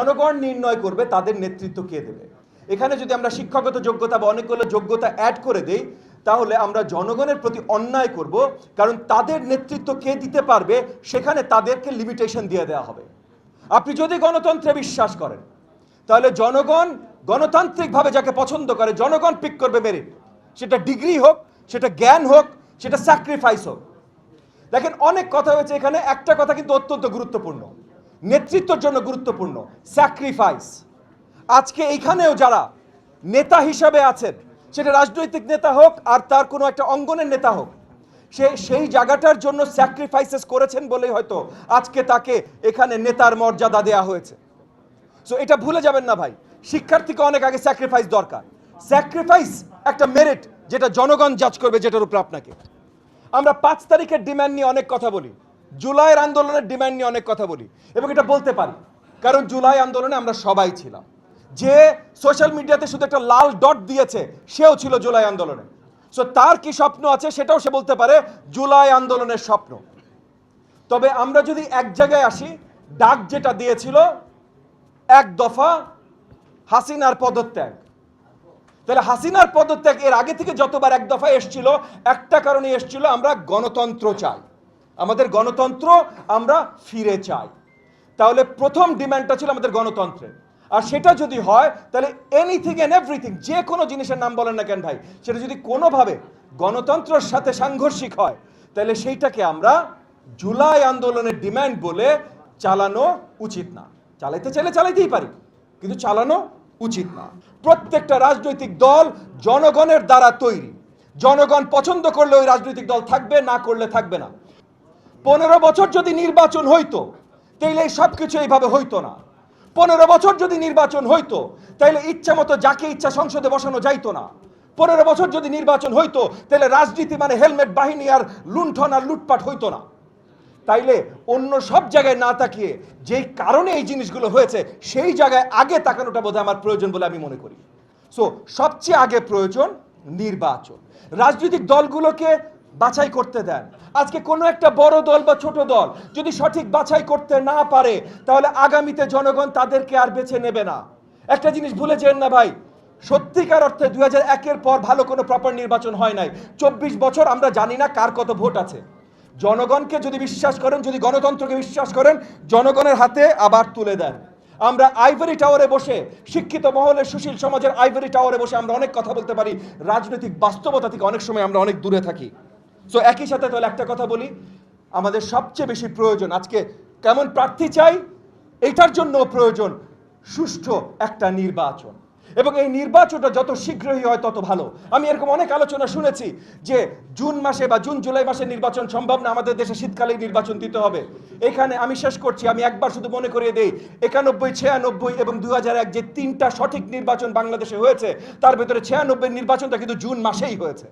জনগণ নির্ণয় করবে তাদের নেতৃত্ব কে দেবে। এখানে যদি আমরা শিক্ষাগত যোগ্যতা বা অনেকগুলো যোগ্যতা অ্যাড করে দেই তাহলে আমরা জনগণের প্রতি অন্যায় করব, কারণ তাদের নেতৃত্ব কে দিতে পারবে সেখানে তাদেরকে লিমিটেশন দিয়ে দেওয়া হবে। আপনি যদি গণতন্ত্রে বিশ্বাস করেন তাহলে জনগণ গণতান্ত্রিকভাবে যাকে পছন্দ করে জনগণ পিক করবে মেরিট, সেটা ডিগ্রি হোক, সেটা জ্ঞান হোক, সেটা স্যাক্রিফাইস হোক। দেখেন অনেক কথা হয়েছে, এখানে একটা কথা কিন্তু অত্যন্ত গুরুত্বপূর্ণ, নেতৃত্বের জন্য গুরুত্বপূর্ণ, স্যাক্রিফাইস। আজকে এইখানেও যারা নেতা হিসাবে আছেন, সেটা রাজনৈতিক নেতা হোক আর তার কোনো একটা অঙ্গনের নেতা হোক, সে সেই জায়গাটার জন্য স্যাক্রিফাইসেস করেছেন বলেই হয়তো আজকে তাকে এখানে নেতার মর্যাদা দেয়া হয়েছে। সো এটা ভুলে যাবেন না ভাই, শিক্ষার্থীকে অনেক আগে স্যাক্রিফাইস দরকার। স্যাক্রিফাইস একটা মেরিট যেটা জনগণ জাজ করবে, যেটার উপর আপনাকে। আমরা 5 তারিখের ডিমান্ড নিয়ে অনেক কথা বলি, জুলাইয়ের আন্দোলনের ডিমান্ড নিয়ে অনেক কথা বলি, এবং এটা বলতে পারি কারণ জুলাই আন্দোলনে আমরা সবাই ছিলাম। যে সোশ্যাল মিডিয়াতে শুধু একটা লাল ডট দিয়েছে সেও ছিল জুলাই আন্দোলনে। সো তার কি স্বপ্ন আছে সেটাও সে বলতে পারে জুলাই আন্দোলনের স্বপ্ন। তবে আমরা যদি এক জায়গায় আসি, ডাক যেটা দিয়েছিল এক দফা হাসিনার পদত্যাগ, তাহলে হাসিনার পদত্যাগ এর আগে থেকে যতবার এক দফা এসছিল একটা কারণে এসছিল, আমরা গণতন্ত্র চাই, আমাদের গণতন্ত্র আমরা ফিরে চাই। তাহলে প্রথম ডিমান্ডটা ছিল আমাদের গণতন্ত্রের। আর সেটা যদি হয় তাহলে এনিথিং এন্ড এভরিথিং, যে কোনো জিনিসের নাম বলেন না কেন ভাই, সেটা যদি কোনোভাবে গণতন্ত্রের সাথে সাংঘর্ষিক হয় তাহলে সেইটাকে আমরা জুলাই আন্দোলনের ডিমান্ড বলে চালানো উচিত না। চালাইতে চাইলে চালাইতেই পারি, কিন্তু চালানো উচিত না। প্রত্যেকটা রাজনৈতিক দল জনগণের দ্বারা তৈরি, জনগণ পছন্দ করলে ওই রাজনৈতিক দল থাকবে, না করলে থাকবে না। 15 বছর যদি নির্বাচন হইতো তাইলে এই সব কিছু এইভাবে হইতো না। 15 বছর যদি নির্বাচন হইতো তাইলে ইচ্ছা মতো যাকে ইচ্ছা সংসদে বসানো যাইতো না। 15 বছর যদি নির্বাচন হইতো তাহলে রাজনীতি মানে হেলমেট বাহিনী আর লুণ্ঠন আর লুটপাট হইতো না। তাইলে অন্য সব জায়গায় না তাকিয়ে যেই কারণে এই জিনিসগুলো হয়েছে সেই জায়গায় আগে তাকানোটা বোধহয় আমার প্রয়োজন বলে আমি মনে করি। সো সবচেয়ে আগে প্রয়োজন নির্বাচন। রাজনৈতিক দলগুলোকে বাছাই করতে দেন। আজকে কোনো একটা বড় দল বা ছোট দল যদি সঠিক বাছাই করতে না পারে তাহলে আগামীতে জনগণ তাদেরকে আর বেছে নেবে না। একটা জিনিস ভুলে যেন না ভাই, সত্যিকার অর্থে 2001-এর পর ভালো কোনো প্রপার নির্বাচন হয় নাই। 24 বছর আমরা জানি না কার কত ভোট আছে। জনগণকে যদি বিশ্বাস করেন, যদি গণতন্ত্রকে বিশ্বাস করেন, জনগণের হাতে আবার তুলে দেন। আমরা আইভরি টাওয়ারে বসে, শিক্ষিত মহলের সুশীল সমাজের আইভরি টাওয়ারে বসে আমরা অনেক কথা বলতে পারি, রাজনৈতিক বাস্তবতা থেকে অনেক সময় আমরা অনেক দূরে থাকি। সো একই সাথে তাহলে একটা কথা বলি, আমাদের সবচেয়ে বেশি প্রয়োজন আজকে কেমন প্রার্থী চাই, এইটার জন্য প্রয়োজন সুষ্ঠু একটা নির্বাচন, এবং এই নির্বাচনটা যত শীঘ্রই হয় তত ভালো। আমি এরকম অনেক আলোচনা শুনেছি যে জুন মাসে বা জুন জুলাই মাসে নির্বাচন সম্ভব না, আমাদের দেশে শীতকালে নির্বাচন দিতে হবে। এখানে আমি শেষ করছি, আমি একবার শুধু মনে করিয়ে দেই, 91, 96 এবং 2001 যে 3টা সঠিক নির্বাচন বাংলাদেশে হয়েছে তার ভেতরে 96 নির্বাচনটা কিন্তু জুন মাসেই হয়েছে।